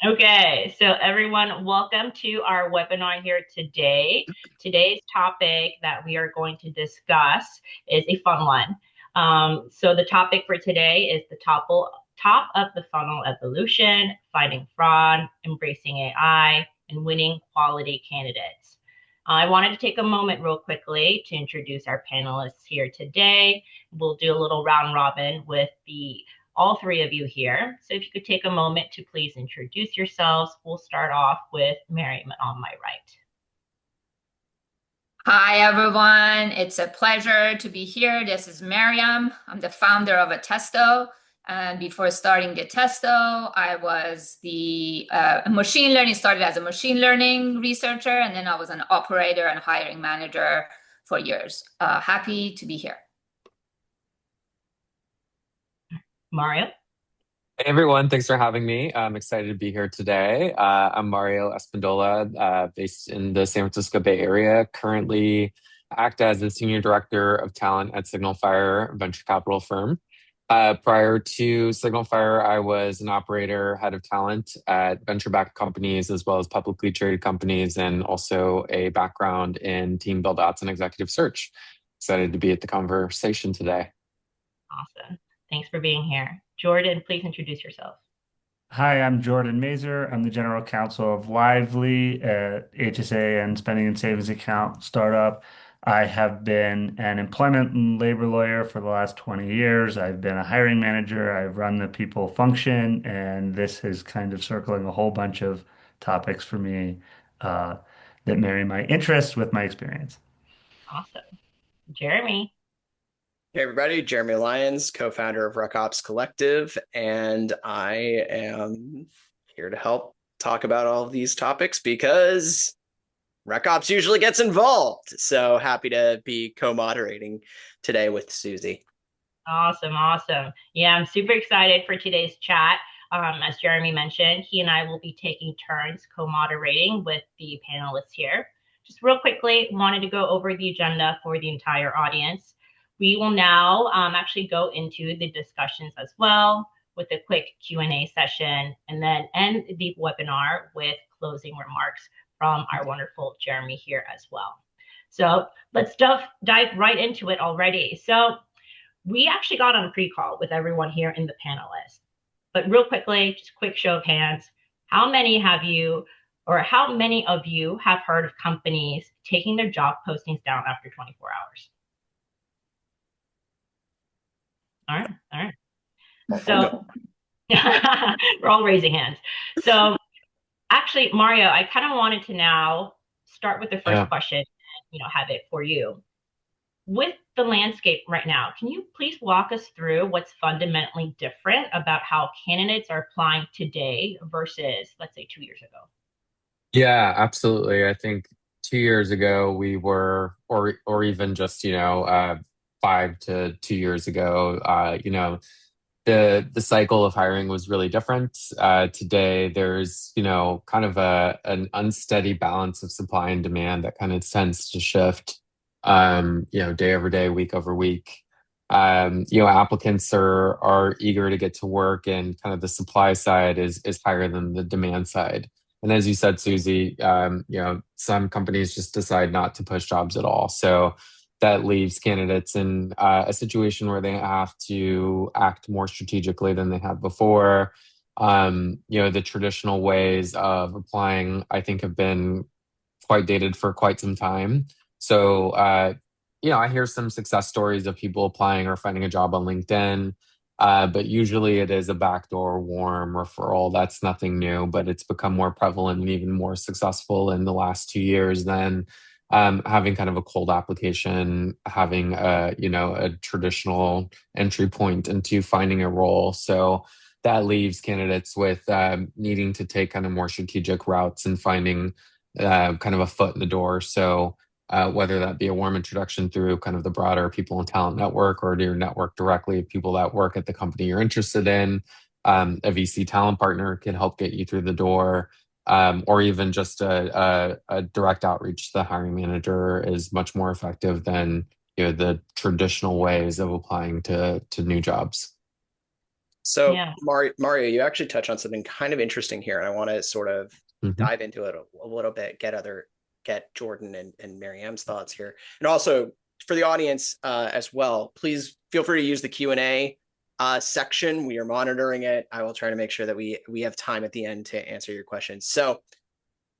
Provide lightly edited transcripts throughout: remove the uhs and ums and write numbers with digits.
Okay, so everyone, welcome to our webinar here today. Today's topic that we are going to discuss is a fun one. So the topic for today is the top of the funnel evolution, fighting fraud, embracing AI, and winning quality candidates. I wanted to take a moment real quickly to introduce our panelists here today. We'll do a little round robin with the all three of you here. So if you could take a moment to please introduce yourselves. We'll start off with Miriam on my right. Hi, everyone. It's a pleasure to be here. This is Miriam. I'm the founder of Attesto. And before starting Attesto, I was the machine learning, started as a machine learning researcher, and then I was an operator and hiring manager for years. Happy to be here. Mario. Hey everyone, thanks for having me. I'm excited to be here today. I'm Mario Espindola, based in the San Francisco Bay Area. Currently act as the Senior Director of Talent at Signal Fire, a venture capital firm. Prior to Signal Fire, I was an operator, head of talent at venture-backed companies as well as publicly traded companies, and also a background in team build-outs and executive search. Excited to be at the conversation today. Awesome. Thanks for being here. Jordan, please introduce yourself. Hi, I'm Jordan Mazer. I'm the general counsel of Lively, HSA and spending and savings account startup. I have been an employment and labor lawyer for the last 20 years. I've been a hiring manager. I've run the people function, and this is kind of circling a whole bunch of topics for me that marry my interests with my experience. Awesome. Jeremy. Hey everybody, Jeremy Lyons, co-founder of RecOps Collective, and I am here to help talk about all of these topics because RecOps usually gets involved. So happy to be co-moderating today with Susie. Awesome, awesome. Yeah, I'm super excited for today's chat. As Jeremy mentioned, he and I will be taking turns co-moderating with the panelists here. Just real quickly, wanted to go over the agenda for the entire audience. We will now actually go into the discussions as well with a quick Q&A session, and then end the webinar with closing remarks from our wonderful Jeremy here as well. So let's dive right into it already. So we actually got on a pre-call with everyone here in the panelists. But real quickly, just quick show of hands, how many of you have heard of companies taking their job postings down after 24 hours? All right. So we're all raising hands. So actually, Mario, I kind of wanted to now start with the first question and have it for you. With the landscape right now, can you please walk us through what's fundamentally different about how candidates are applying today versus, let's say, 2 years ago? Yeah, absolutely. I think 2 years ago we were, or even just 5 to 2 years ago, the cycle of hiring was really different. Today there's kind of an unsteady balance of supply and demand that kind of tends to shift, day over day, week over week. Applicants are eager to get to work, and kind of the supply side is higher than the demand side. And as you said, Susie, some companies just decide not to push jobs at all. So that leaves candidates in a situation where they have to act more strategically than they have before. The traditional ways of applying, I think, have been quite dated for quite some time. So, I hear some success stories of people applying or finding a job on LinkedIn. But usually it is a backdoor warm referral. That's nothing new, but it's become more prevalent and even more successful in the last 2 years than having kind of a cold application, having a traditional entry point into finding a role. So that leaves candidates with needing to take kind of more strategic routes and finding kind of a foot in the door. So whether that be a warm introduction through kind of the broader people and talent network, or your network directly of people that work at the company you're interested in. A VC talent partner can help get you through the door, or even just a direct outreach to the hiring manager is much more effective than the traditional ways of applying to new jobs. So Yeah. Mario, you actually touch on something kind of interesting here, and I want to sort of Mhm. dive into it a little bit, get Jordan and Maryam's thoughts here. And also for the audience as well, please feel free to use the Q&A section. We are monitoring it. I will try to make sure that we have time at the end to answer your questions. So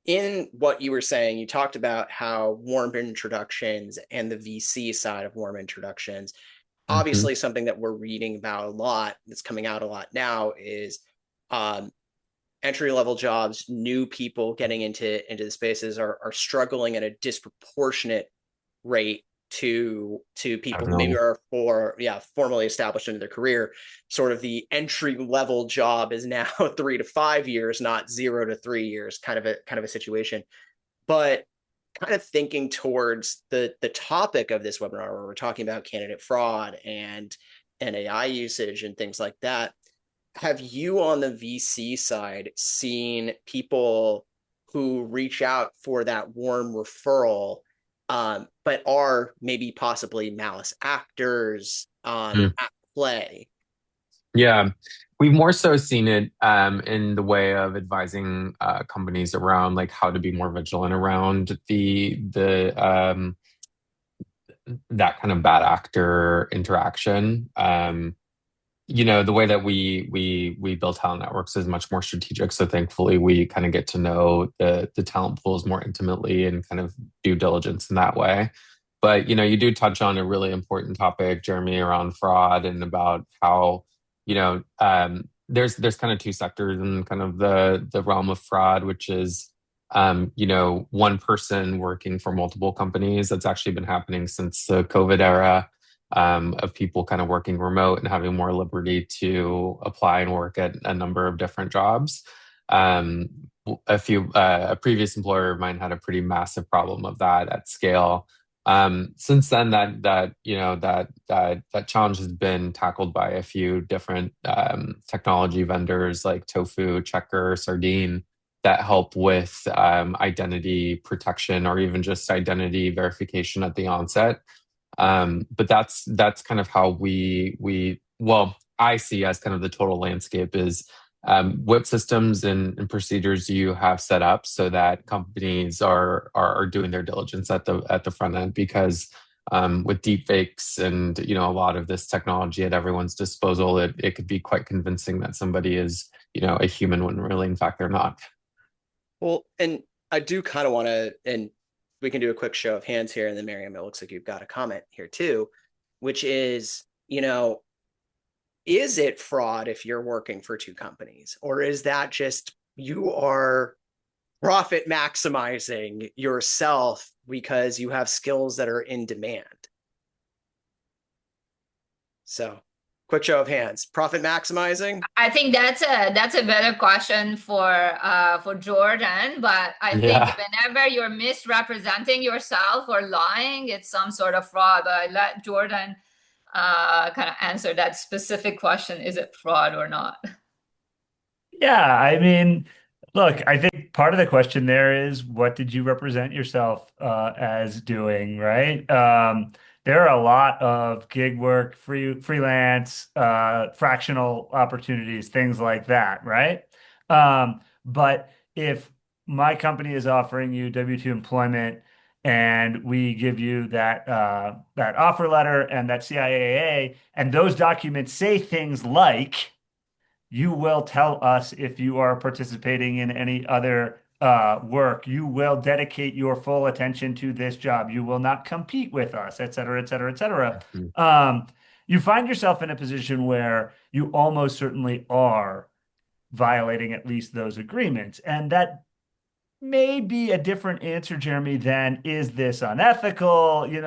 in what you were saying, you talked about how warm introductions and the VC side of warm introductions, Mhm. obviously something that we're reading about a lot that's coming out a lot now is um, entry level jobs, new people getting into the spaces are struggling at a disproportionate rate to people who maybe Definitely. are formally established into their career. Sort of the entry level job is now 3 to 5 years, not 0 to 3 years, kind of a situation. But kind of thinking towards the topic of this webinar, where we're talking about candidate fraud and AI usage and things like that, have you on the VC side seen people who reach out for that warm referral, but are maybe possibly malice actors Mm. at play? Yeah, we've more so seen it in the way of advising companies around like how to be more vigilant around the that kind of bad actor interaction. The way that we build talent networks is much more strategic. So thankfully, we kind of get to know the talent pools more intimately and kind of due diligence in that way. But you do touch on a really important topic, Jeremy, around fraud and about how there's kind of two sectors in kind of the realm of fraud, which is one person working for multiple companies. That's actually been happening since the COVID era, of people kind of working remote and having more liberty to apply and work at a number of different jobs. Um, a previous employer of mine had a pretty massive problem of that at scale. Since then, that challenge has been tackled by a few different technology vendors like Tofu, Checker, Sardine that help with identity protection or even just identity verification at the onset. But that's kind of how I see as kind of the total landscape is what systems and procedures do you have set up so that companies are doing their diligence at the front end, because with deep fakes and a lot of this technology at everyone's disposal, it could be quite convincing that somebody is a human when really in fact they're not. Well, and I do kind of want to, and we can do a quick show of hands here, and then Miriam, it looks like you've got a comment here too, which is, is it fraud if you're working for two companies, or is that just you are profit maximizing yourself because you have skills that are in demand? So, quick show of hands. Profit maximizing? I think that's a better question for Jordan, but I think Yeah. whenever you're misrepresenting yourself or lying, it's some sort of fraud. But I let Jordan kind of answer that specific question: is it fraud or not? Yeah, I mean, look, I think part of the question there is what did you represent yourself as doing, right? There are a lot of gig work, freelance, fractional opportunities, things like that, right? But if my company is offering you W-2 employment and we give you that offer letter and that CIAA, and those documents say things like you will tell us if you are participating in any other work. You will dedicate your full attention to this job. You will not compete with us, et cetera, et cetera, et cetera. Mhm. You find yourself in a position where you almost certainly are violating at least those agreements. And that may be a different answer, Jeremy, than is this unethical? You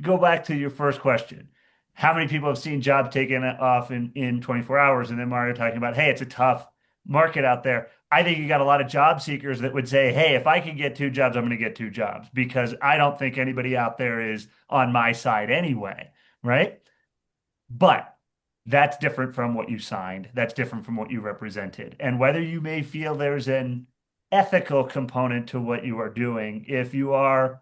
go back to your first question. How many people have seen jobs taken off in 24 hours? And then Mario talking about, hey, it's a tough market out there. I think you got a lot of job seekers that would say, hey, if I can get two jobs, I'm going to get two jobs because I don't think anybody out there is on my side anyway, right? But that's different from what you signed. That's different from what you represented. And whether you may feel there's an ethical component to what you are doing, if you are,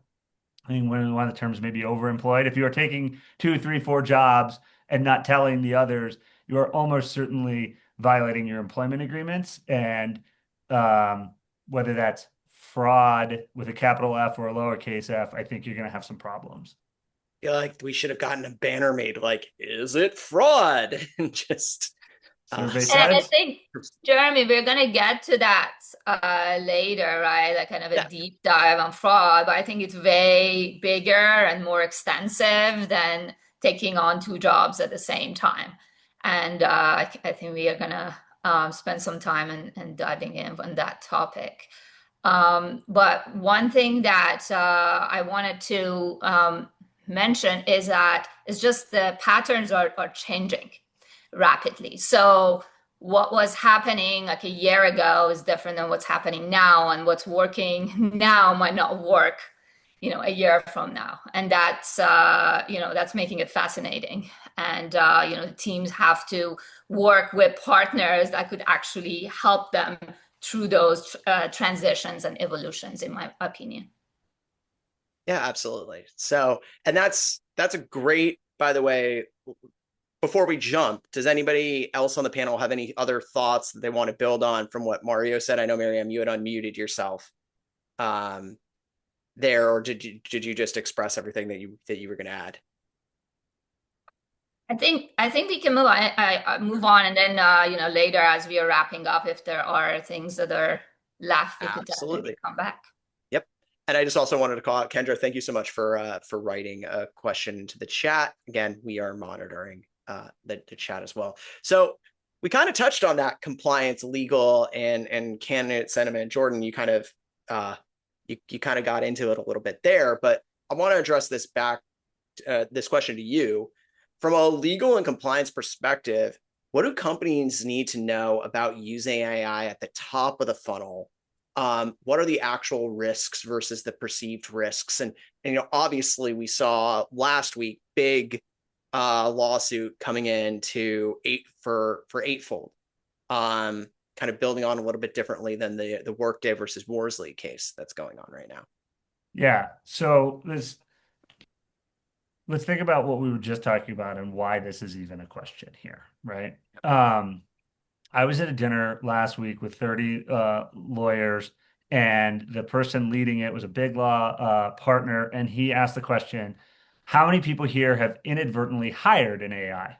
I mean, one of the terms may be overemployed, if you are taking two, three, four jobs and not telling the others, you are almost certainly violating your employment agreements. And whether that's fraud with a capital F or a lowercase f, I think you're going to have some problems. Feel like we should have gotten a banner made like, is it fraud? And just Survey And I says. think, Jeremy, we're going to get to that later, right? Like kind of a deep dive on fraud, but I think it's way bigger and more extensive than taking on two jobs at the same time. And I think we are going to spend some time and diving in on that topic. But one thing that I wanted to mention is that it's just the patterns are changing rapidly. So what was happening like a year ago is different than what's happening now, and what's working now might not work, a year from now. And that's making it fascinating. And the teams have to work with partners that could actually help them through those transitions and evolutions, in my opinion. Yeah, absolutely. So, and that's a great, by the way, before we jump, does anybody else on the panel have any other thoughts that they want to build on from what Mario said? I know, Miriam, you had unmuted yourself there, or did you just express everything that you were going to add? I think we can move on, and then later as we are wrapping up, if there are things that are left, we could definitely come back. Yep. And I just also wanted to call out Kendra. Thank you so much for writing a question into the chat. Again, we are monitoring the chat as well. So we kind of touched on that compliance, legal, and candidate sentiment. Jordan, you kind of you kind of got into it a little bit there, but I want to address this question to you from a legal and compliance perspective. What do companies need to know about using AI at the top of the funnel? What are the actual risks versus the perceived risks? And obviously we saw last week big lawsuit coming in for Eightfold, kind of building on a little bit differently than the Workday versus Worsley case that's going on right now. Yeah. So let's think about what we were just talking about and why this is even a question here, right? I was at a dinner last week with 30 lawyers, and the person leading it was a big law partner, and he asked the question, how many people here have inadvertently hired an AI?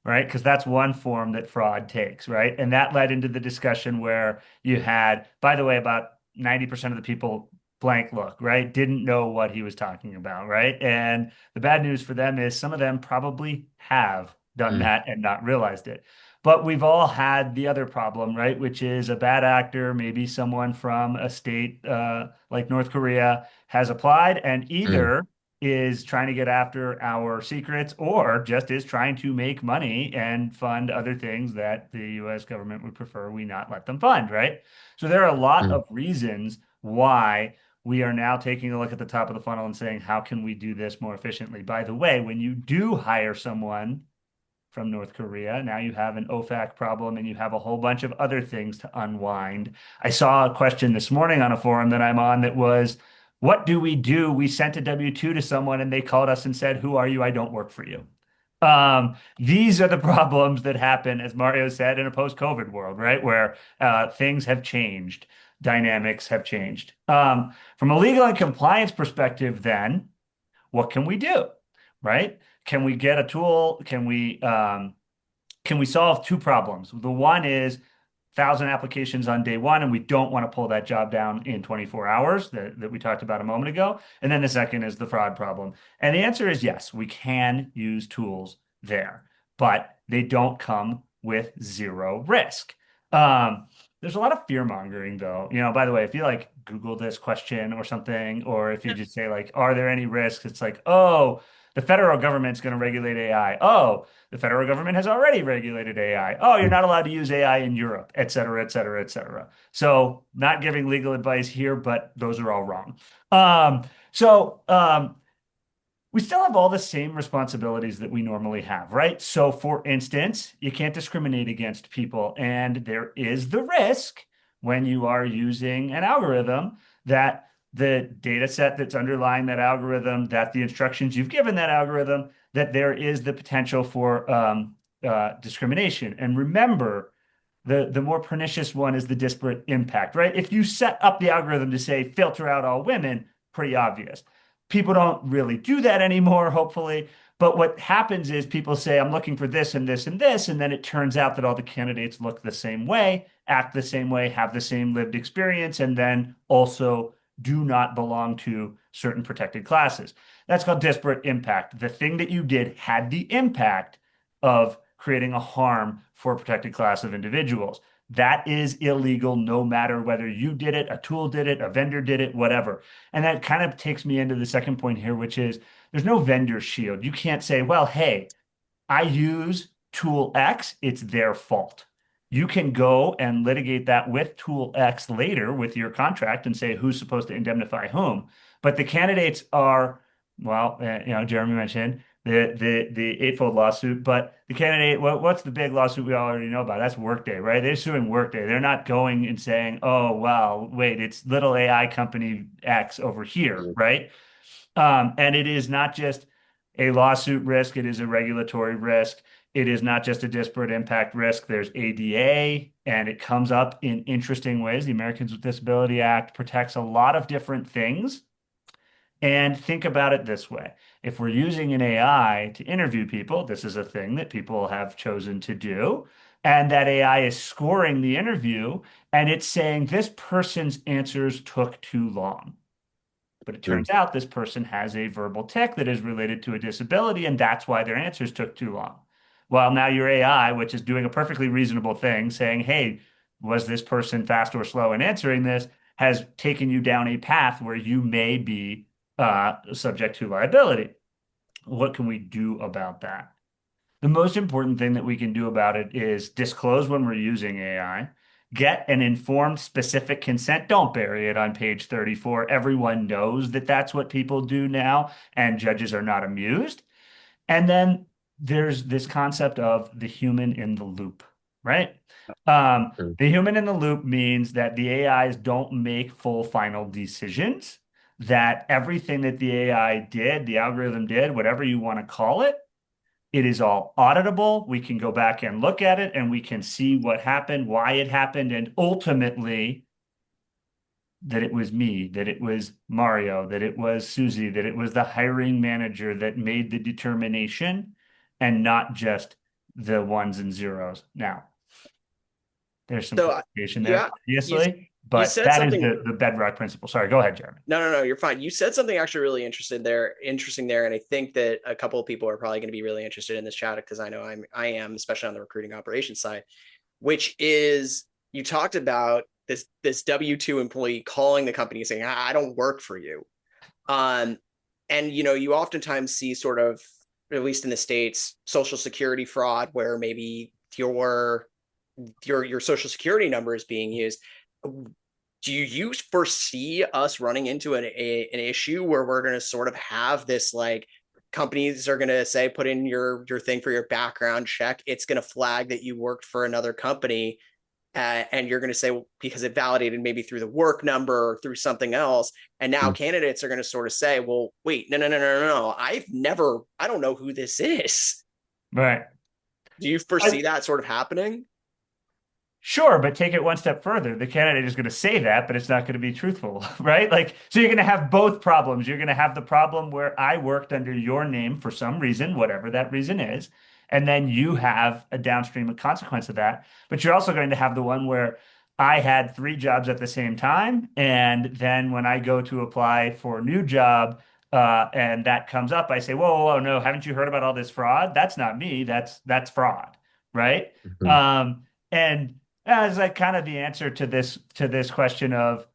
Right? Because that's one form that fraud takes, right? And that led into the discussion where you had, by the way, about 90% of the people blank look, right? Didn't know what he was talking about, right? And the bad news for them is some of them probably have done that and not realized it. But we've all had the other problem, right? Which is a bad actor, maybe someone from a state like North Korea has applied and either is trying to get after our secrets or just is trying to make money and fund other things that the US government would prefer we not let them fund, right? So there are a lot of reasons why we are now taking a look at the top of the funnel and saying, how can we do this more efficiently? By the way, when you do hire someone from North Korea, now you have an OFAC problem and you have a whole bunch of other things to unwind. I saw a question this morning on a forum that I'm on that was, what do? We sent a W-2 to someone and they called us and said, who are you? I don't work for you. These are the problems that happen, as Mario said, in a post-COVID world, right? Where things have changed, dynamics have changed. From a legal and compliance perspective, then, what can we do, right? Can we get a tool? Can we solve two problems? The one is 1,000 applications on day one, and we don't want to pull that job down in 24 hours that we talked about a moment ago. And then the second is the fraud problem. And the answer is yes, we can use tools there, but they don't come with zero risk. There's a lot of fear mongering though. By the way, if you like Google this question or something, or if you just say like, are there any risks? It's like, oh, the federal government's going to regulate AI. Oh, the federal government has already regulated AI. Oh, you're not allowed to use AI in Europe, et cetera, et cetera, et cetera. So not giving legal advice here, but those are all wrong. We still have all the same responsibilities that we normally have, right? So for instance, you can't discriminate against people. And there is the risk when you are using an algorithm that the data set that's underlying that algorithm, that the instructions you've given that algorithm, that there is the potential for discrimination. And remember, the more pernicious one is the disparate impact, right? If you set up the algorithm to say filter out all women, pretty obvious. People don't really do that anymore, hopefully. But what happens is people say, I'm looking for this and this and this. And then it turns out that all the candidates look the same way, act the same way, have the same lived experience, and then also do not belong to certain protected classes. That's called disparate impact. The thing that you did had the impact of creating a harm for a protected class of individuals. That is illegal no matter whether you did it, a tool did it, a vendor did it, whatever. And that kind of takes me into the second point here, which is there's no vendor shield. You can't say, well, hey, I use tool X, it's their fault. You can go and litigate that with tool X later with your contract and say who's supposed to indemnify whom. But the candidates are, well, Jeremy mentioned the eightfold lawsuit, but the candidate, what's the big lawsuit we already know about? That's Workday, right? They're suing Workday. They're not going and saying, oh, well, wait, it's little AI company X over here, right? And it is not just a lawsuit risk, it is a regulatory risk. It is not just a disparate impact risk. There's ADA, and it comes up in interesting ways. The Americans with Disability Act protects a lot of different things. And think about it this way. If we're using an AI to interview people, this is a thing that people have chosen to do. And that AI is scoring the interview and it's saying this person's answers took too long. But it turns out this person has a verbal tic that is related to a disability, and that's why their answers took too long. Well, now your AI, which is doing a perfectly reasonable thing, saying, hey, was this person fast or slow in answering this, has taken you down a path where you may be subject to liability. What can we do about that? The most important thing that we can do about it is disclose when we're using AI, get an informed, specific consent. Don't bury it on page 34. Everyone knows that that's what people do now, and judges are not amused. And then there's this concept of the human in the loop, right? The human in the loop means that the AIs don't make full final decisions, that everything that the AI did, the algorithm did, whatever you want to call it, it is all auditable. We can go back and look at it and we can see what happened, why it happened, and ultimately that it was me, that it was Mario, that it was Susie, that it was the hiring manager that made the determination and not just the ones and zeros. Now, there's some complication there, obviously, but that is the bedrock principle. Sorry, go ahead, Jeremy. No, you're fine. You said something actually really interesting there, and I think that a couple of people are probably going to be really interested in this chat because I know I am, especially on the recruiting operations side, which is you talked about this W-2 employee calling the company saying, I don't work for you. And you oftentimes see sort of, at least in the States, Social Security fraud where maybe your Social Security number is being used. Do you foresee us running into an issue where we're going to sort of have this, like, companies are going to say, put in your thing for your background check. It's going to flag that you worked for another company. And you're going to say, well, because it validated maybe through the work number or through something else. And now candidates are going to sort of say, well, wait, no. I don't know who this is. Right. Do you foresee that sort of happening? Sure, but take it one step further. The candidate is going to say that, but it's not going to be truthful, right? Like, so you're going to have both problems. You're going to have the problem where I worked under your name for some reason, whatever that reason is, and then you have a downstream consequence of that. But you're also going to have the one where I had 3 jobs at the same time, and then when I go to apply for a new job, and that comes up, I say, whoa, no, haven't you heard about all this fraud? That's not me. That's fraud, right? And as like kind of the answer to this question of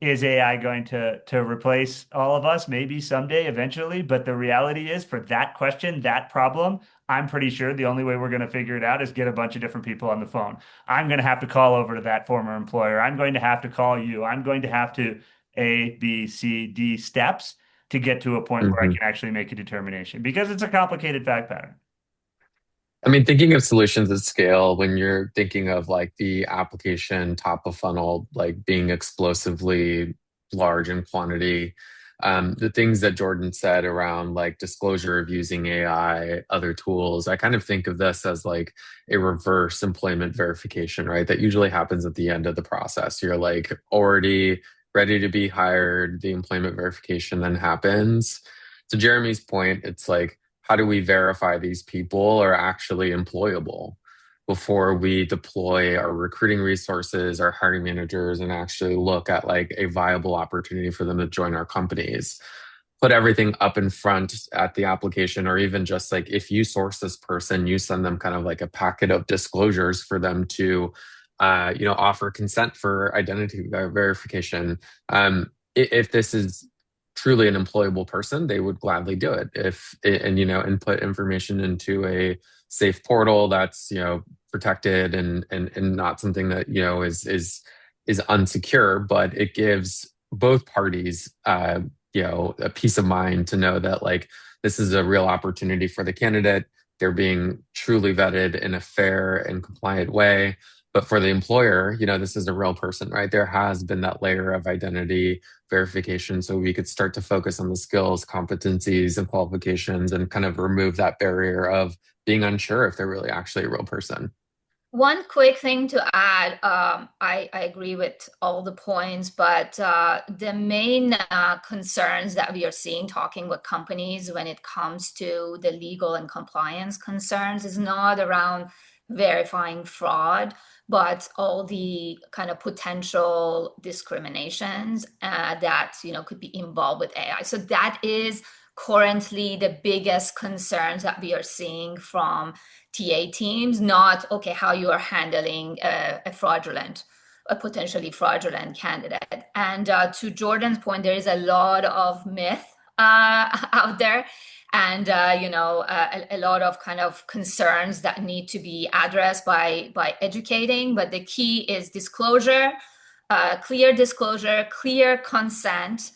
is AI going to replace all of us? Maybe someday, eventually. But the reality is, for that question, that problem, I'm pretty sure the only way we're going to figure it out is get a bunch of different people on the phone. I'm going to have to call over to that former employer. I'm going to have to call you. I'm going to have to A, B, C, D steps to get to a point where I can actually make a determination because it's a complicated fact pattern. I mean, thinking of solutions at scale, when you're thinking of like the application top of funnel, like being explosively large in quantity, The things that Jordan said around like disclosure of using AI, other tools, I kind of think of this as like a reverse employment verification, right? That usually happens at the end of the process. You're like already ready to be hired, the employment verification then happens. To Jeremy's point, it's like, how do we verify these people are actually employable before we deploy our recruiting resources, our hiring managers, and actually look at like a viable opportunity for them to join our companies? Put everything up in front at the application, or even just like if you source this person, you send them kind of like a packet of disclosures for them to offer consent for identity verification. If this is truly an employable person, they would gladly do it. And put information into a safe portal that's protected and not something that is unsecure, but it gives both parties a peace of mind to know that like this is a real opportunity for the candidate. They're being truly vetted in a fair and compliant way. But for the employer, this is a real person, right? There has been that layer of identity verification so we could start to focus on the skills, competencies, and qualifications and kind of remove that barrier of being unsure if they're really actually a real person. One quick thing to add, I agree with all the points, but the main concerns that we are seeing talking with companies when it comes to the legal and compliance concerns is not around verifying fraud, but all the kind of potential discriminations that could be involved with AI. So that is currently the biggest concerns that we are seeing from TA teams, not how you are handling a potentially fraudulent candidate. And to Jordan's point, there is a lot of myth out there, and a lot of kind of concerns that need to be addressed by educating. But the key is disclosure, clear consent.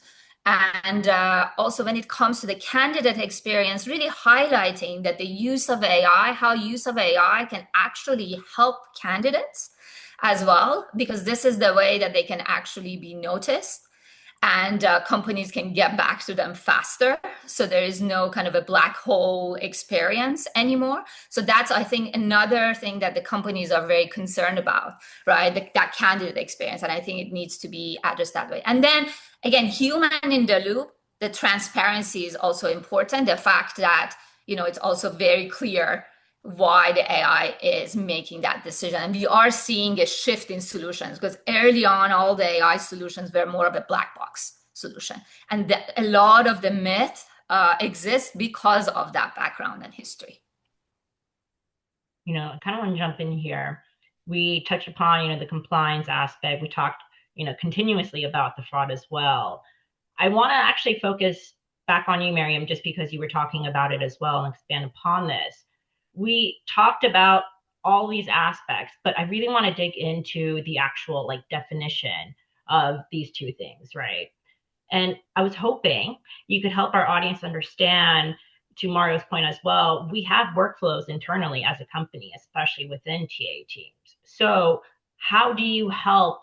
And also when it comes to the candidate experience, really highlighting that the use of AI, how use of AI can actually help candidates as well, because this is the way that they can actually be noticed and companies can get back to them faster. So there is no kind of a black hole experience anymore. So that's, I think, another thing that the companies are very concerned about, right? That candidate experience. And I think it needs to be addressed that way. And then again, human in the loop, the transparency is also important. The fact that, it's also very clear why the AI is making that decision. And we are seeing a shift in solutions, because early on, all the AI solutions were more of a black box solution. And a lot of the myth exists because of that background and history. I kind of want to jump in here. We touched upon, the compliance aspect. We talked, continuously about the fraud as well. I want to actually focus back on you, Miriam, just because you were talking about it as well and expand upon this. We talked about all these aspects, but I really want to dig into the actual definition of these two things, right? And I was hoping you could help our audience understand, to Mario's point as well, we have workflows internally as a company, especially within TA teams. So how do you help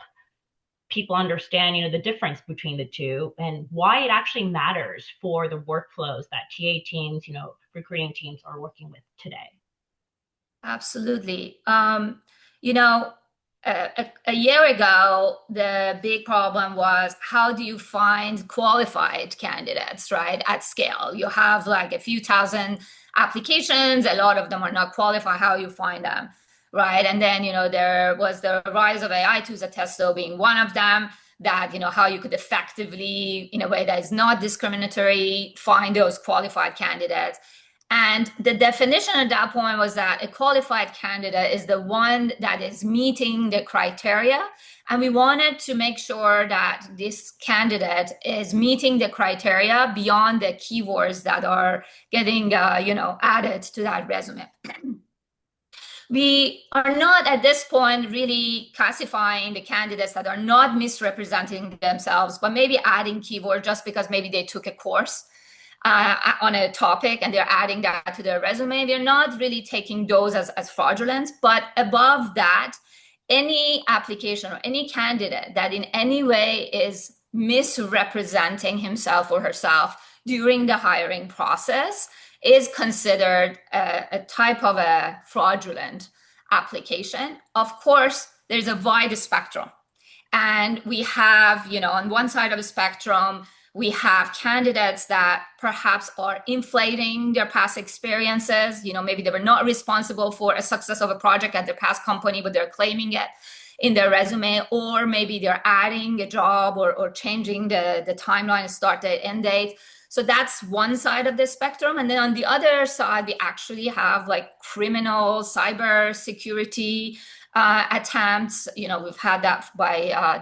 people understand, the difference between the two and why it actually matters for the workflows that TA teams, recruiting teams are working with today? Absolutely. A year ago, the big problem was, how do you find qualified candidates, right, at scale? You have like a few thousand applications, a lot of them are not qualified. How you find them, right? And then, there was the rise of AI tools, Attesto being one of them, that, how you could effectively, in a way that is not discriminatory, find those qualified candidates. And the definition at that point was that a qualified candidate is the one that is meeting the criteria. And we wanted to make sure that this candidate is meeting the criteria beyond the keywords that are getting, added to that resume. We are not at this point really classifying the candidates that are not misrepresenting themselves, but maybe adding keyword just because maybe they took a course on a topic and they're adding that to their resume. We're not really taking those as fraudulent, but above that, any application or any candidate that in any way is misrepresenting himself or herself during the hiring process is considered a type of a fraudulent application. Of course, there's a wide spectrum. And we have, on one side of the spectrum, we have candidates that perhaps are inflating their past experiences. Maybe they were not responsible for a success of a project at their past company, but they're claiming it in their resume, or maybe they're adding a job or changing the timeline, start date, end date. So that's one side of the spectrum. And then on the other side, we actually have like criminal cyber security attempts. We've had that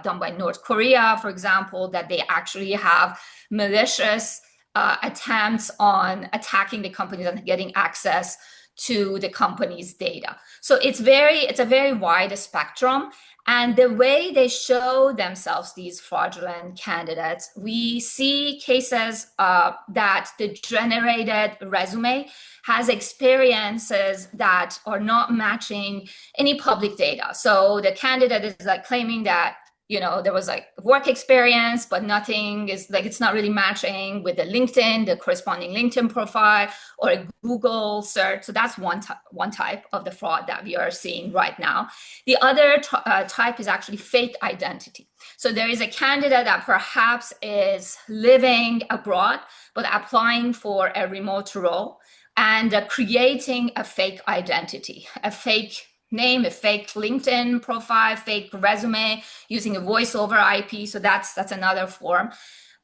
done by North Korea, for example, that they actually have malicious attempts on attacking the companies and getting access to the company's data. So it's a very wide spectrum. And the way they show themselves, these fraudulent candidates, we see cases that the generated resume has experiences that are not matching any public data. So the candidate is like claiming that there was like work experience, but nothing is like, it's not really matching with the corresponding LinkedIn profile or a Google search. So that's one type of the fraud that we are seeing right now. The other type is actually fake identity. So there is a candidate that perhaps is living abroad, but applying for a remote role and creating a fake identity, a fake name, a fake LinkedIn profile, fake resume, using a voice over IP. So that's another form.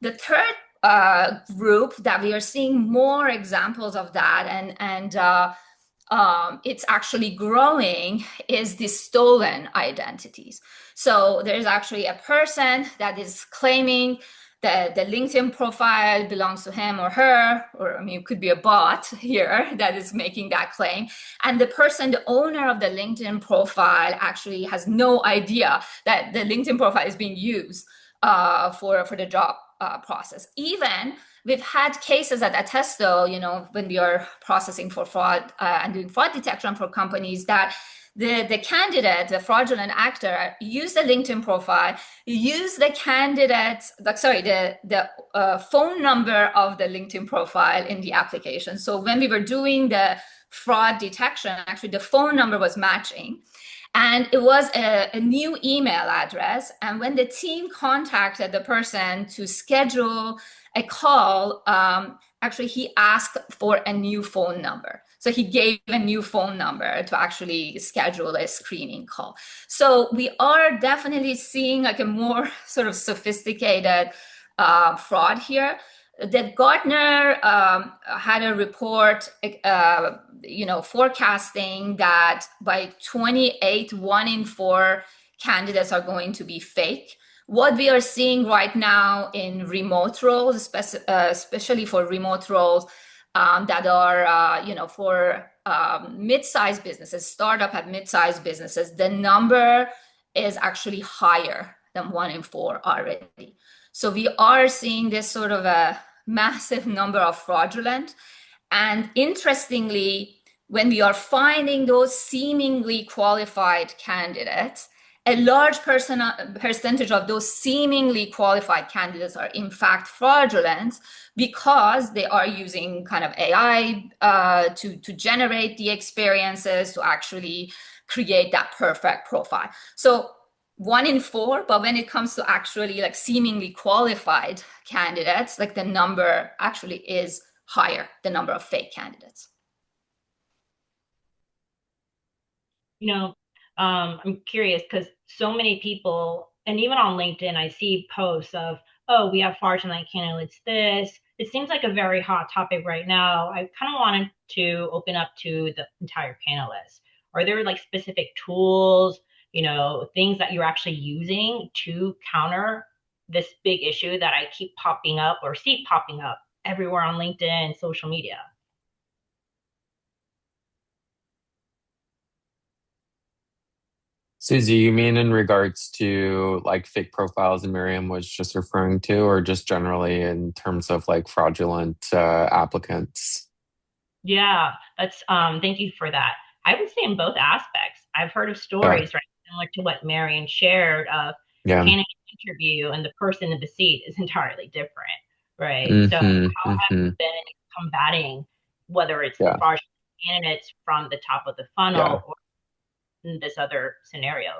The third group that we are seeing more examples of that, and it's actually growing, is the stolen identities. So there's actually a person that is claiming that the LinkedIn profile belongs to him or her, or it could be a bot here that is making that claim. And the owner of the LinkedIn profile actually has no idea that the LinkedIn profile is being used for the job process. Even we've had cases at Attesto, when we are processing for fraud and doing fraud detection for companies, that the candidate, the fraudulent actor, used the LinkedIn profile, used the phone number of the LinkedIn profile in the application. So when we were doing the fraud detection, actually the phone number was matching. And it was a new email address. And when the team contacted the person to schedule a call, actually he asked for a new phone number. So he gave a new phone number to actually schedule a screening call. So we are definitely seeing like a more sort of sophisticated fraud here. The Gartner had a report, forecasting that by 28, 1 in 4 candidates are going to be fake. What we are seeing right now in remote roles, especially for remote roles that are, for mid-sized businesses, startup at mid-sized businesses, the number is actually higher than 1 in 4 already. So we are seeing this sort of a massive number of fraudulent. And interestingly, when we are finding those seemingly qualified candidates, a large percentage of those seemingly qualified candidates are in fact fraudulent because they are using kind of AI to generate the experiences, to actually create that perfect profile. So 1 in 4, but when it comes to actually like seemingly qualified candidates, like the number actually is higher, the number of fake candidates. I'm curious because so many people, and even on LinkedIn, I see posts of, oh, we have fraudulent candidates this. It seems like a very hot topic right now. I kind of wanted to open up to the entire panelists. Are there like specific tools, things that you're actually using to counter this big issue that I keep popping up or see popping up everywhere on LinkedIn and social media? Susie, you mean in regards to like fake profiles and Miriam was just referring to, or just generally in terms of like fraudulent applicants? Yeah, that's thank you for that. I would say in both aspects. I've heard of Yeah, stories, right, similar to what Marion shared of yeah, candidates interview and the person in the seat is entirely different, right? So how Hmm. have Hmm. you been combating whether it's the Yeah. fraudulent candidates from the top of the Yeah. funnel or in this other scenario?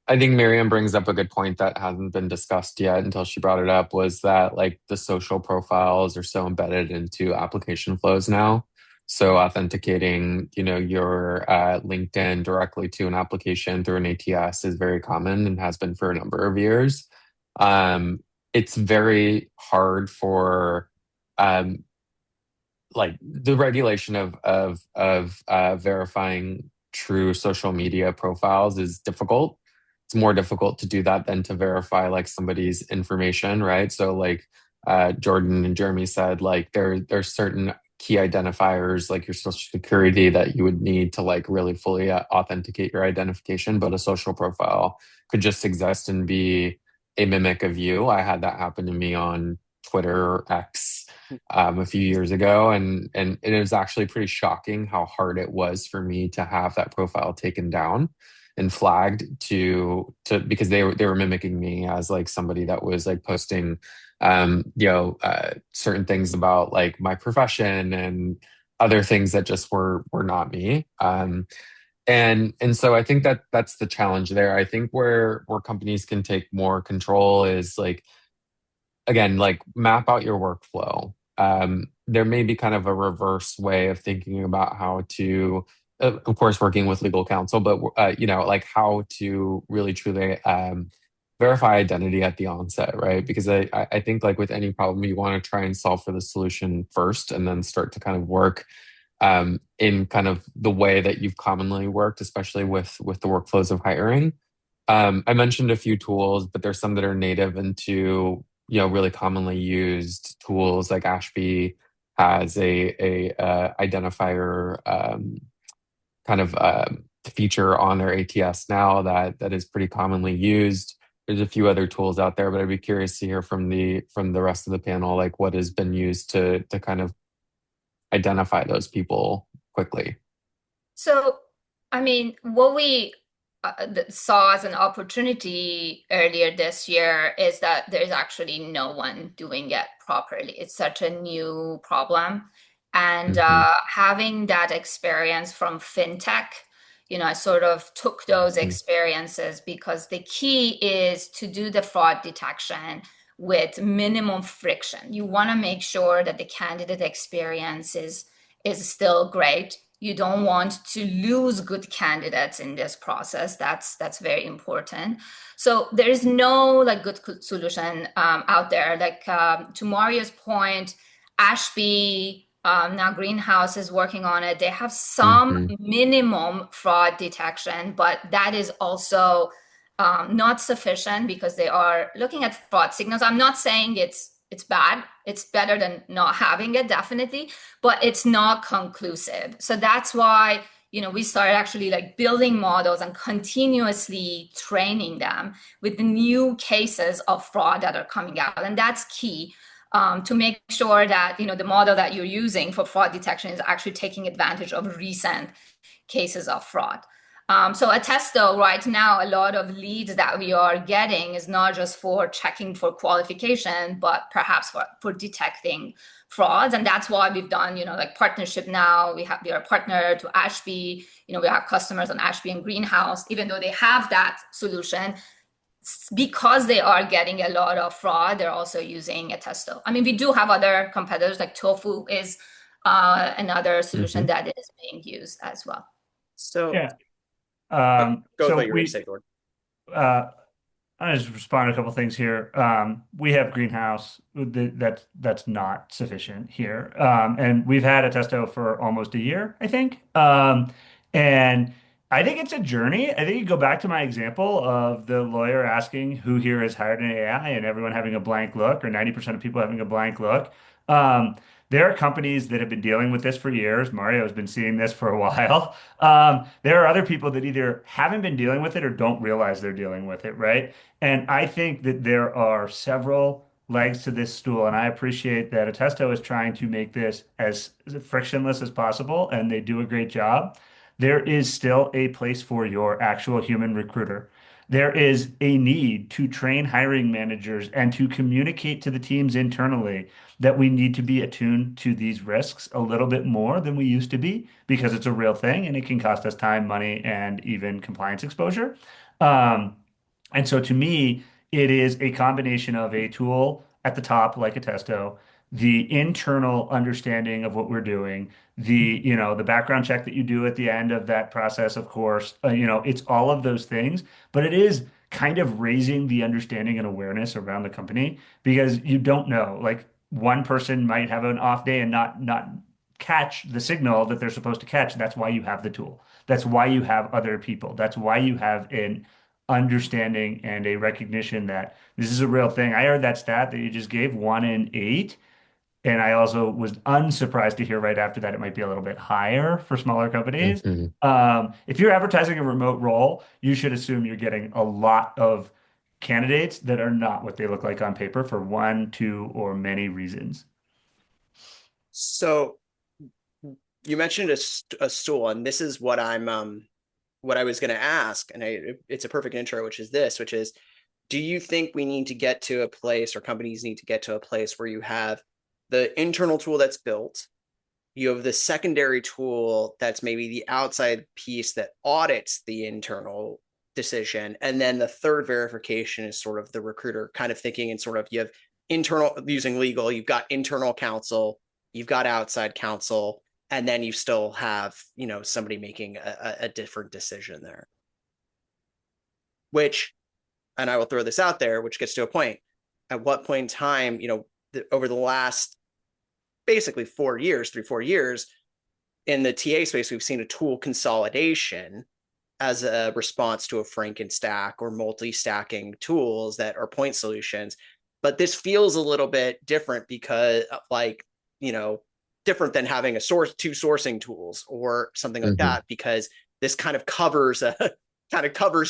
I think Miriam brings up a good point that hasn't been discussed yet until she brought it up, was that like the social profiles are so embedded into application flows now. So authenticating, your LinkedIn directly to an application through an ATS is very common and has been for a number of years. Um, it's very hard for um, like the regulation of verifying true social media profiles is difficult. It's more difficult to do that than to verify like somebody's information, right? So like Jordan and Jeremy said, like there's certain key identifiers like your social security that you would need to like really fully authenticate your identification, but a social profile could just exist and be a mimic of you. I had that happen to me on Twitter X a few years ago, and it was actually pretty shocking how hard it was for me to have that profile taken down and flagged to because they were mimicking me as like somebody that was like posting certain things about like my profession and other things that just were not me. And so I think that that's the challenge there. I think where companies can take more control is like, again, like map out your workflow. There may be kind of a reverse way of thinking about how to, of course, working with legal counsel, but like how to really truly verify identity at the onset, right? Because I think like with any problem, you want to try and solve for the solution first, and then start to kind of work in kind of the way that you've commonly worked, especially with the workflows of hiring. I mentioned a few tools, but there's some that are native into really commonly used tools. Like Ashby has a identifier kind of feature on their ATS now that is pretty commonly used. There's a few other tools out there, but I'd be curious to hear from the rest of the panel, like what has been used to kind of identify those people quickly. So, I mean, what we saw as an opportunity earlier this year is that there's actually no one doing it properly. It's such a new problem. And Hmm. having that experience from fintech, I sort of took those Hmm. experiences because the key is to do the fraud detection with minimum friction. You want to make sure that the candidate experience is still great. You don't want to lose good candidates in this process. That's very important. So there is no like good solution out there. Like to Mario's point, Ashby, now Greenhouse is working on it. They have some Hmm. minimum fraud detection, but that is also not sufficient because they are looking at fraud signals. I'm not saying it's bad. It's better than not having it, definitely, but it's not conclusive. So that's why we started actually like building models and continuously training them with the new cases of fraud that are coming out, and that's key. To make sure that the model that you're using for fraud detection is actually taking advantage of recent cases of fraud. So Attesto right now, a lot of leads that we are getting is not just for checking for qualification, but perhaps for detecting frauds. And that's why we've done, like partnership now. We are a partner to Ashby. We have customers on Ashby and Greenhouse, even though they have that solution, because they are getting a lot of fraud, they're also using Attesto. I mean, we do have other competitors, like Tofu is another solution Hmm. that is being used as well. So Yeah. go with So what you were going to say, Gordon. uh, I just respond to a couple things here. We have greenhouse that's not sufficient here, and we've had Attesto for almost a year, I think. And I think it's a journey. I think you go back to my example of the lawyer asking who here has hired an AI, and everyone having a blank look, or 90% of people having a blank look. Um, there are companies that have been dealing with this for years. Mario has been seeing this for a while. There are other people that either haven't been dealing with it or don't realize they're dealing with it, right? And I think that there are several legs to this stool, and I appreciate that Attesto is trying to make this as frictionless as possible, and they do a great job. There is still a place for your actual human recruiter. There is a need to train hiring managers and to communicate to the teams internally that we need to be attuned to these risks a little bit more than we used to be because it's a real thing and it can cost us time, money, and even compliance exposure. Um, and so to me, it is a combination of a tool at the top, like Attesto, the internal understanding of what we're doing, the background check that you do at the end of that process, of course, it's all of those things, but it is kind of raising the understanding and awareness around the company because you don't know, like one person might have an off day and not catch the signal that they're supposed to catch. That's why you have the tool. That's why you have other people. That's why you have an understanding and a recognition that this is a real thing. I heard that stat that you just gave, 1 in 8. And I also was unsurprised to hear right after that it might be a little bit higher for smaller companies. Hmm. If you're advertising a remote role, you should assume you're getting a lot of candidates that are not what they look like on paper for one, two, or many reasons. So you mentioned a stool, and this is what what I was going to ask, and it's a perfect intro, which is, do you think we need to get to a place, or companies need to get to a place where you have the internal tool that's built, you have the secondary tool that's maybe the outside piece that audits the internal decision, and then the third verification is sort of the recruiter kind of thinking, and sort of you have internal, using legal, you've got internal counsel, you've got outside counsel, and then you still have, somebody making a different decision there. Which, and I will throw this out there, which gets to a point. At what point in time, over the last basically 4 years, 3-4 years, in the TA space, we've seen a tool consolidation as a response to a Frankenstack or multi-stacking tools that are point solutions. But this feels a little bit different because, different than having two sourcing tools or something like that, because this kind of covers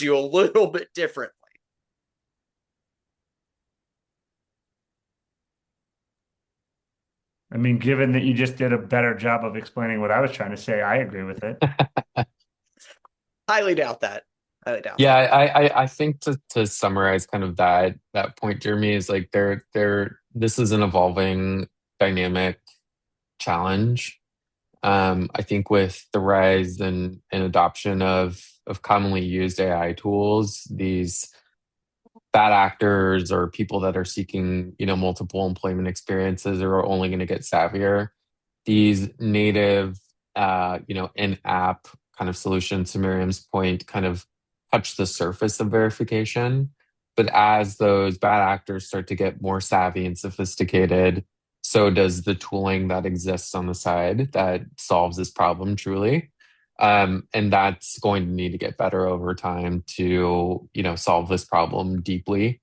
you a little bit differently. I mean, given that you just did a better job of explaining what I was trying to say, I agree with it. Highly doubt that. Yeah, I think to summarize kind of that point, Jeremy, is like this is an evolving dynamic challenge. I think with the rise and adoption of commonly used AI tools, these bad actors or people that are seeking, multiple employment experiences are only going to get savvier. These native, in-app kind of solutions, to Miriam's point, kind of touch the surface of verification. But as those bad actors start to get more savvy and sophisticated, so does the tooling that exists on the side that solves this problem truly. And that's going to need to get better over time to, solve this problem deeply.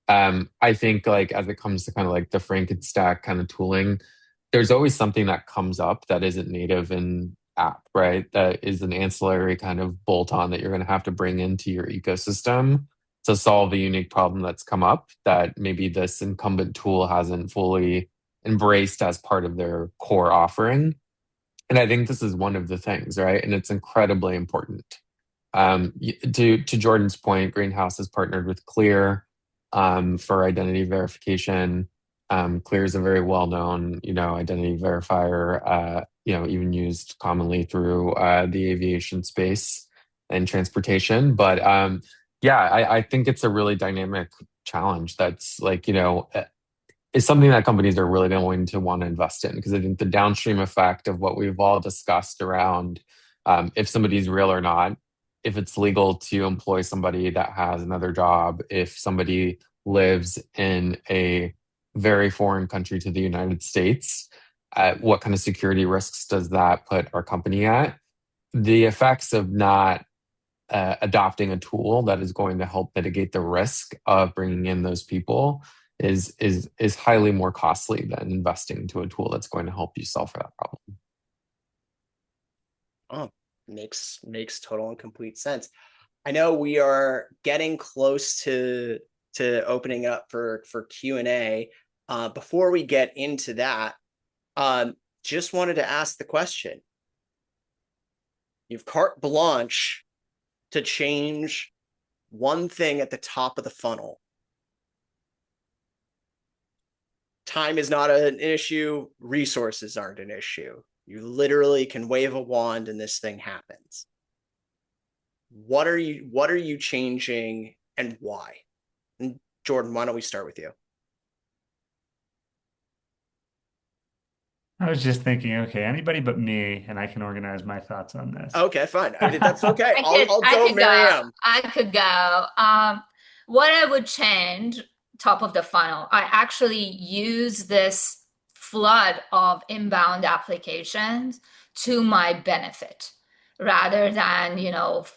I think like as it comes to kind of like the Frankenstack kind of tooling, there's always something that comes up that isn't native in app, right? That is an ancillary kind of bolt on that you're going to have to bring into your ecosystem to solve a unique problem that's come up that maybe this incumbent tool hasn't fully embraced as part of their core offering. And I think this is one of the things, right? And it's incredibly important. To Jordan's point, Greenhouse has partnered with Clear for identity verification. Clear is a very well-known, identity verifier, even used commonly through the aviation space and transportation. But I think it's a really dynamic challenge that's like, is something that companies are really going to want to invest in, because I think the downstream effect of what we've all discussed around if somebody's real or not, if it's legal to employ somebody that has another job, if somebody lives in a very foreign country to the United States, what kind of security risks does that put our company at? The effects of not adopting a tool that is going to help mitigate the risk of bringing in those people is highly more costly than investing into a tool that's going to help you solve for that problem. Oh, makes total and complete sense. I know we are getting close to opening up for Q&A. Before we get into that, just wanted to ask the question. You've carte blanche to change one thing at the top of the funnel. Time is not an issue. Resources aren't an issue. You literally can wave a wand and this thing happens. What are you changing and why? And Jordan, why don't we start with you? I was just thinking, okay, anybody but me, and I can organize my thoughts on this. Okay, fine. I mean, that's okay. I'll I go, could go. Miriam. I could go. What I would change, top of the funnel, I actually use this flood of inbound applications to my benefit rather than,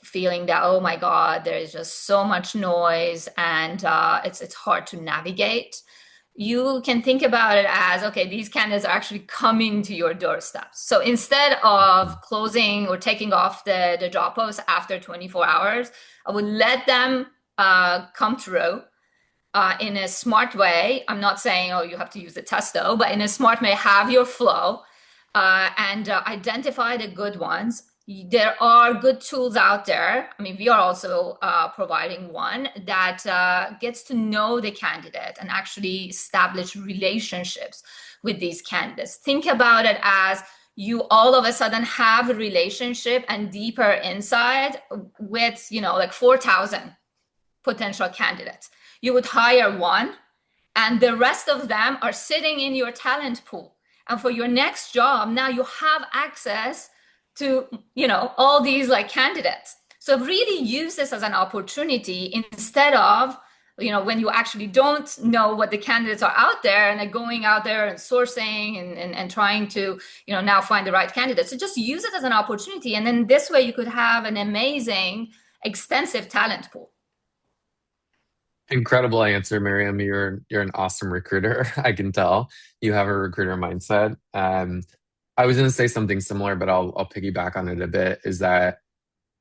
feeling that, oh my God, there is just so much noise and it's hard to navigate. You can think about it as, okay, these candidates are actually coming to your doorstep. So instead of closing or taking off the job post after 24 hours, I would let them come through in a smart way. I'm not saying, oh, you have to use the Attesto, but in a smart way, have your flow and identify the good ones. There are good tools out there. I mean, we are also providing one that gets to know the candidate and actually establish relationships with these candidates. Think about it as you all of a sudden have a relationship and deeper insight with, like 4,000 potential candidates. You would hire one, and the rest of them are sitting in your talent pool. And for your next job, now you have access to, all these like candidates. So really use this as an opportunity instead of, when you actually don't know what the candidates are out there and going out there and sourcing and trying to, now find the right candidates. So just use it as an opportunity. And then this way you could have an amazing, extensive talent pool. Incredible answer, Miriam. You're an awesome recruiter. I can tell you have a recruiter mindset. I was going to say something similar, but I'll piggyback on it a bit. Is that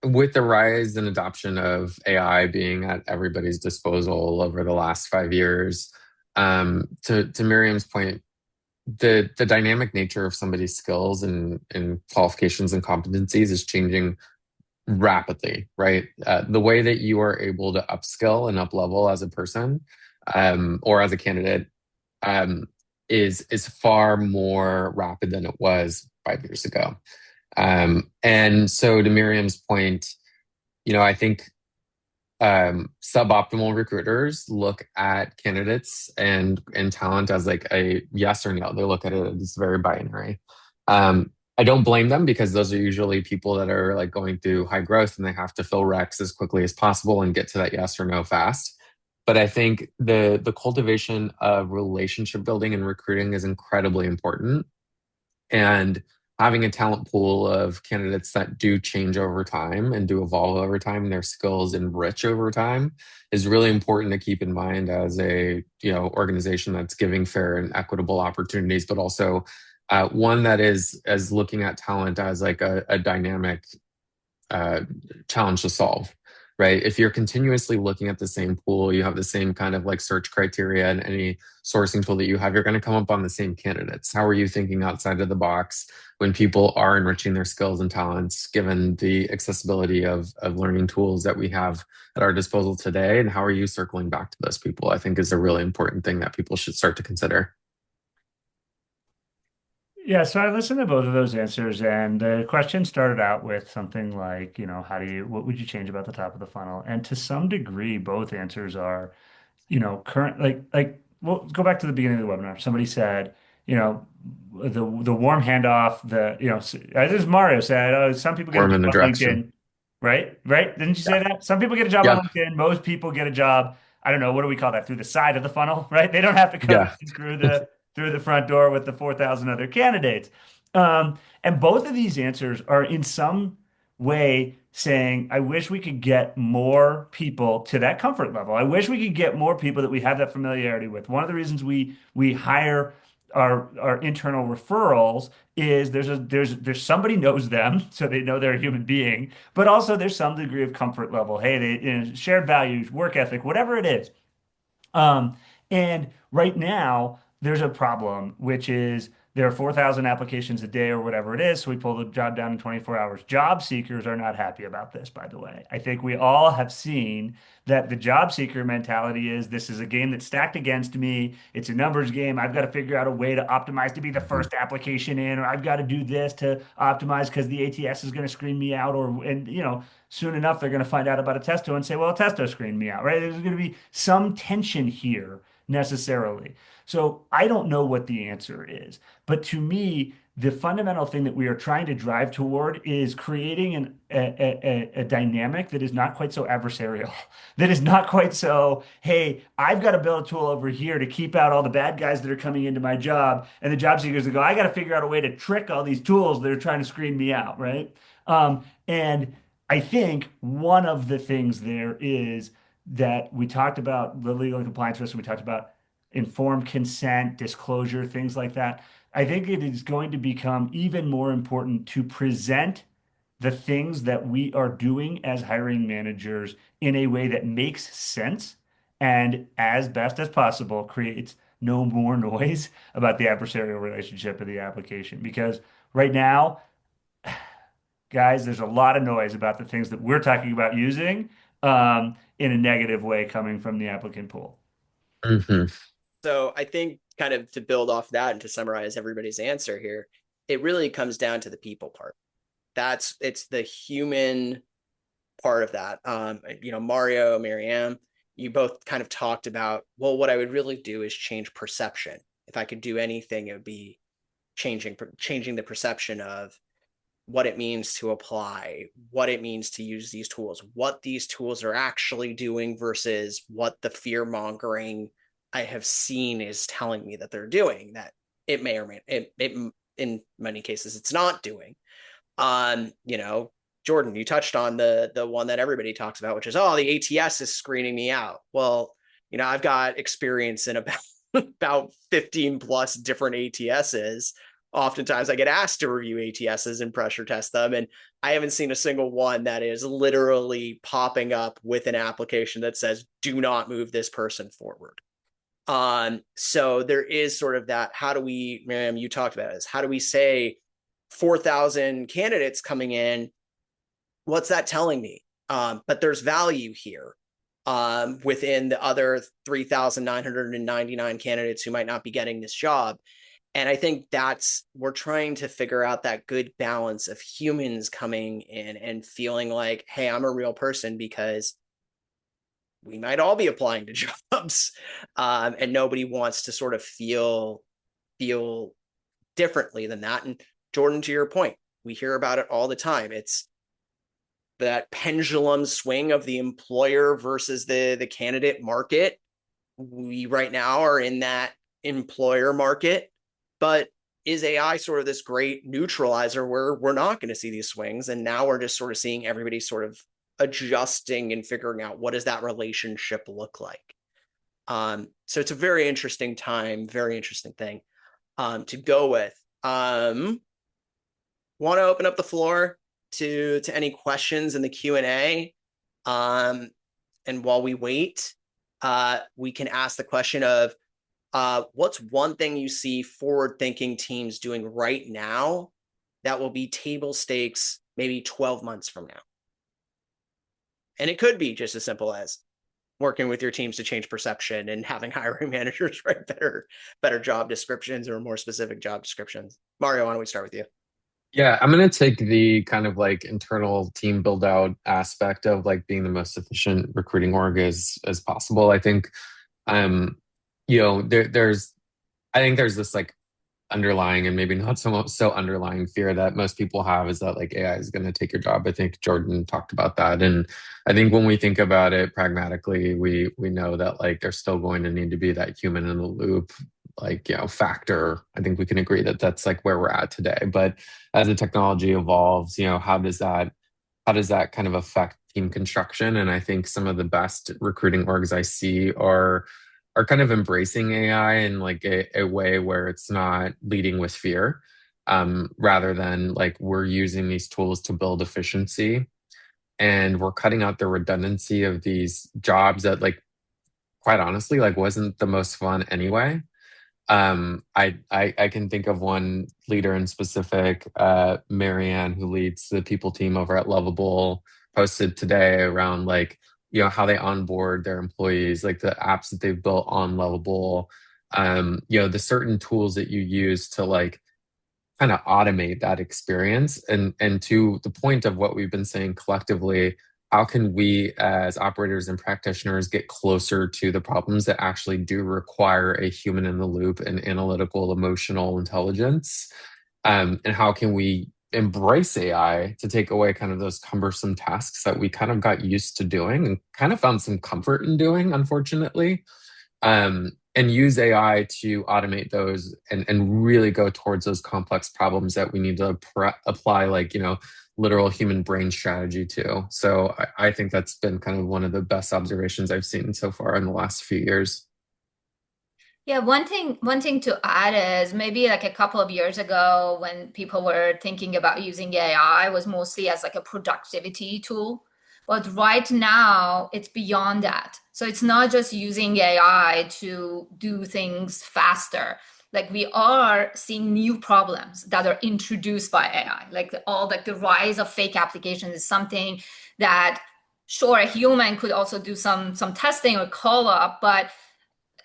with the rise and adoption of AI being at everybody's disposal over the last 5 years, to Miriam's point, the dynamic nature of somebody's skills and qualifications and competencies is changing rapidly, right? The way that you are able to upskill and up level as a person, or as a candidate, um, is far more rapid than it was 5 years ago. And so to Miriam's point, I think suboptimal recruiters look at candidates and talent as like a yes or no. They look at it as very binary. I don't blame them because those are usually people that are like going through high growth and they have to fill recs as quickly as possible and get to that yes or no fast. But I think the cultivation of relationship building and recruiting is incredibly important. And having a talent pool of candidates that do change over time and do evolve over time and their skills enrich over time is really important to keep in mind as a organization that's giving fair and equitable opportunities, but also one that is as looking at talent as like a dynamic challenge to solve, right? If you're continuously looking at the same pool, you have the same kind of like search criteria and any sourcing tool that you have, you're going to come up on the same candidates. How are you thinking outside of the box when people are enriching their skills and talents, given the accessibility of learning tools that we have at our disposal today? And how are you circling back to those people? I think is a really important thing that people should start to consider. Yeah, so I listened to both of those answers, and the question started out with something like, what would you change about the top of the funnel? And to some degree, both answers are, current, well, go back to the beginning of the webinar. Somebody said, the warm handoff, as Mario said, some people get a Form in job the on direction. LinkedIn, right? Right? Didn't you say Yeah. that? Some people get a job on Yeah. LinkedIn. Most people get a job, I don't know, what do we call that? Through the side of the funnel, right? They don't have to come Yeah. in through the front door with the 4,000 other candidates. And both of these answers are in some way saying, I wish we could get more people to that comfort level. I wish we could get more people that we have that familiarity with. One of the reasons we hire our internal referrals is there's somebody knows them, so they know they're a human being, but also there's some degree of comfort level. Hey, shared values, work ethic, whatever it is. And right now, there's a problem, which is there are 4,000 applications a day or whatever it is, so we pull the job down in 24 hours. Job seekers are not happy about this, by the way. I think we all have seen that the job seeker mentality is this is a game that's stacked against me. It's a numbers game. I've got to figure out a way to optimize to be the Mhm. first application in, or I've got to do this to optimize because the ATS is going to screen me out, and soon enough they're going to find out about Attesto and say, well, Attesto screened me out, right? There's going to be some tension here necessarily. So I don't know what the answer is. But to me, the fundamental thing that we are trying to drive toward is creating a dynamic that is not quite so adversarial, that is not quite so, hey, I've got to build a tool over here to keep out all the bad guys that are coming into my job. And the job seekers that go, I got to figure out a way to trick all these tools that are trying to screen me out, right? And I think one of the things there is that we talked about the legal and compliance risk, and we talked about informed consent, disclosure, things like that. I think it is going to become even more important to present the things that we are doing as hiring managers in a way that makes sense and, as best as possible, creates no more noise about the adversarial relationship of the application. Because right now, guys, there's a lot of noise about the things that we're talking about using in a negative way coming from the applicant pool. Mhm. So I think kind of to build off that and to summarize everybody's answer here, it really comes down to the people part. It's the human part of that. Mario, Marianne, you both kind of talked about, well, what I would really do is change perception. If I could do anything, it would be changing the perception of what it means to apply, what it means to use these tools, what these tools are actually doing versus what the fear mongering I have seen is telling me that they're doing, that it may or may it in many cases it's not doing. Jordan, you touched on the one that everybody talks about, which is, oh, the ATS is screening me out. Well, I've got experience in about 15 plus different ATSs. Oftentimes I get asked to review ATSs and pressure test them, and I haven't seen a single one that is literally popping up with an application that says, do not move this person forward. So there is sort of that, how do we, Miriam, you talked about this, how do we say 4,000 candidates coming in, what's that telling me? But there's value here within the other 3,999 candidates who might not be getting this job. And I think we're trying to figure out that good balance of humans coming in and feeling like, hey, I'm a real person, because we might all be applying to jobs, and nobody wants to sort of feel differently than that. And Jordan, to your point, we hear about it all the time. It's that pendulum swing of the employer versus the candidate market. We right now are in that employer market, but is AI sort of this great neutralizer where we're not going to see these swings? And now we're just sort of seeing everybody sort of adjusting and figuring out what does that relationship look like. So it's a very interesting time, very interesting thing to go with. Want to open up the floor to any questions in the Q&A. And while we wait, we can ask the question of what's one thing you see forward-thinking teams doing right now that will be table stakes maybe 12 months from now? And it could be just as simple as working with your teams to change perception and having hiring managers write better job descriptions or more specific job descriptions. Mario, why don't we start with you? Yeah, I'm going to take the kind of like internal team build out aspect of like being the most efficient recruiting org as possible. I think, there's I think there's this like underlying and maybe not so underlying fear that most people have, is that like AI is going to take your job. I think Jordan talked about that, and I think when we think about it pragmatically, we know that like there's still going to need to be that human in the loop, like factor. I think we can agree that that's like where we're at today. But as the technology evolves, how does that kind of affect team construction? And I think some of the best recruiting orgs I see are kind of embracing AI in like a way where it's not leading with fear, rather than like we're using these tools to build efficiency, and we're cutting out the redundancy of these jobs that like quite honestly like wasn't the most fun anyway. I can think of one leader in specific, Marianne, who leads the people team over at Lovable, posted today around like, how they onboard their employees, like the apps that they've built on Lovable, the certain tools that you use to like kind of automate that experience. And to the point of what we've been saying collectively, how can we as operators and practitioners get closer to the problems that actually do require a human in the loop and analytical emotional intelligence? And how can we embrace AI to take away kind of those cumbersome tasks that we kind of got used to doing and kind of found some comfort in doing, unfortunately, and use AI to automate those and really go towards those complex problems that we need to apply, like, literal human brain strategy to. So I think that's been kind of one of the best observations I've seen so far in the last few years. Yeah, one thing to add is maybe like a couple of years ago when people were thinking about using AI was mostly as like a productivity tool. But right now it's beyond that. So it's not just using AI to do things faster. Like we are seeing new problems that are introduced by AI. Like the rise of fake applications is something that sure a human could also do some testing or call up, but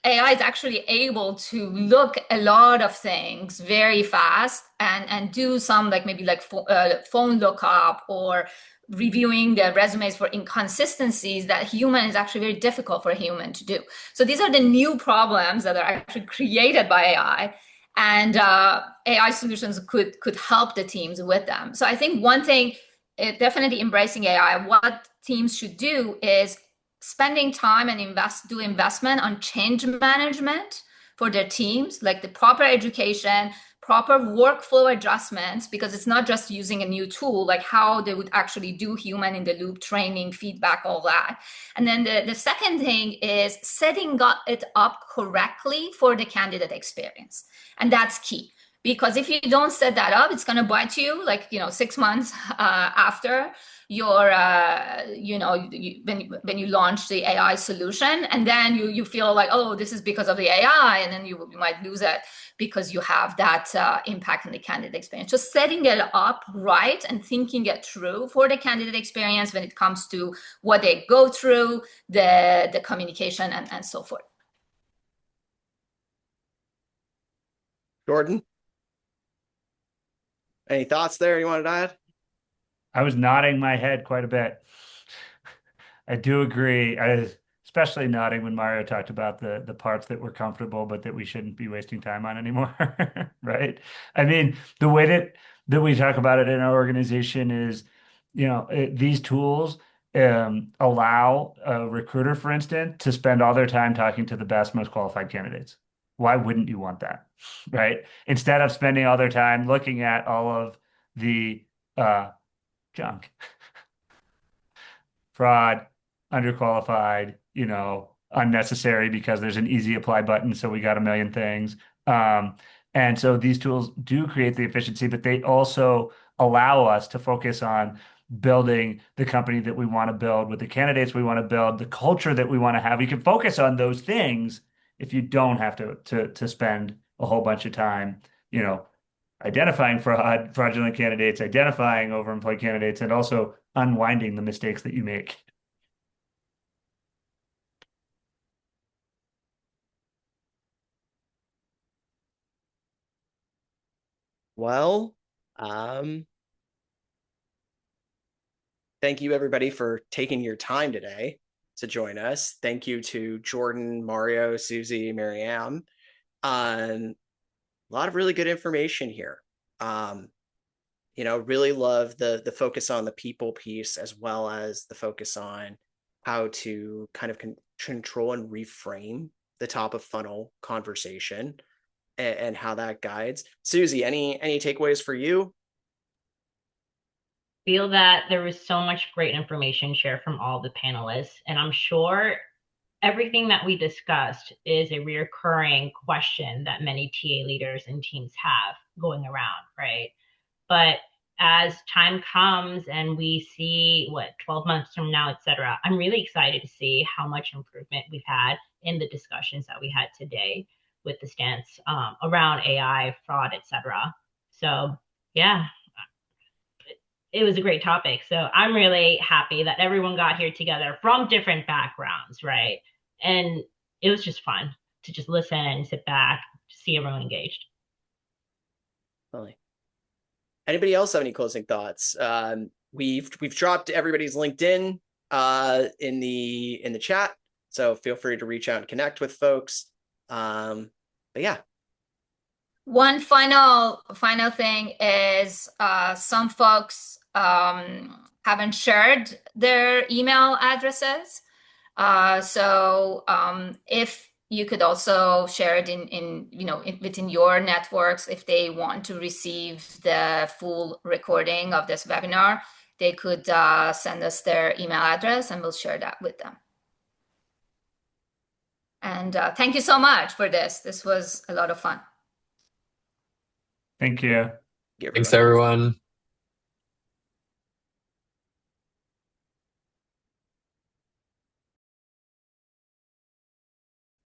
AI is actually able to look a lot of things very fast and do some like maybe like phone lookup or reviewing the resumes for inconsistencies that human is actually very difficult for a human to do. So these are the new problems that are actually created by AI, and AI solutions could help the teams with them. So I think one thing, definitely embracing AI. What teams should do is spending time and do investment on change management for their teams, like the proper education, proper workflow adjustments, because it's not just using a new tool, like how they would actually do human in the loop training, feedback, all that. And then the second thing is setting it up correctly for the candidate experience. And that's key. Because if you don't set that up, it's going to bite you like, 6 months after your when you launch the AI solution, and then you feel like, oh, this is because of the AI, and then you might lose it because you have that impact on the candidate experience. Just setting it up right and thinking it through for the candidate experience when it comes to what they go through, the communication, and so forth. Jordan, any thoughts there you wanted to add? I was nodding my head quite a bit. I do agree. I was especially nodding when Mario talked about the parts that were comfortable, but that we shouldn't be wasting time on anymore. Right? I mean, the way that we talk about it in our organization is, these tools allow a recruiter, for instance, to spend all their time talking to the best, most qualified candidates. Why wouldn't you want that? Right? Instead of spending all their time looking at all of the junk, fraud, underqualified, unnecessary because there's an easy apply button. So we got a million things. And so these tools do create the efficiency, but they also allow us to focus on building the company that we want to build with the candidates we want to build, the culture that we want to have. You can focus on those things if you don't have to spend a whole bunch of time, identifying fraudulent candidates, identifying overemployed candidates, and also unwinding the mistakes that you make. Well, thank you everybody for taking your time today to join us. Thank you to Jordan, Mario, Susie, Mariam. A lot of really good information here. Really love the focus on the people piece, as well as the focus on how to kind of control and reframe the top of funnel conversation and how that guides. Susie, any takeaways for you? Feel that there was so much great information shared from all the panelists, and I'm sure everything that we discussed is a reoccurring question that many TA leaders and teams have going around, right? But as time comes and we see 12 months from now, et cetera, I'm really excited to see how much improvement we've had in the discussions that we had today. with the stance around AI, fraud, etc. So yeah, it was a great topic. So I'm really happy that everyone got here together from different backgrounds, right? And it was just fun to just listen and sit back, see everyone engaged. Really. Anybody else have any closing thoughts? We've dropped everybody's LinkedIn in the chat, so feel free to reach out and connect with folks. But yeah. One final thing is some folks haven't shared their email addresses. So if you could also share it within your networks, if they want to receive the full recording of this webinar, they could send us their email address and we'll share that with them. And thank you so much for this. This was a lot of fun. Thank you. Thanks, everyone.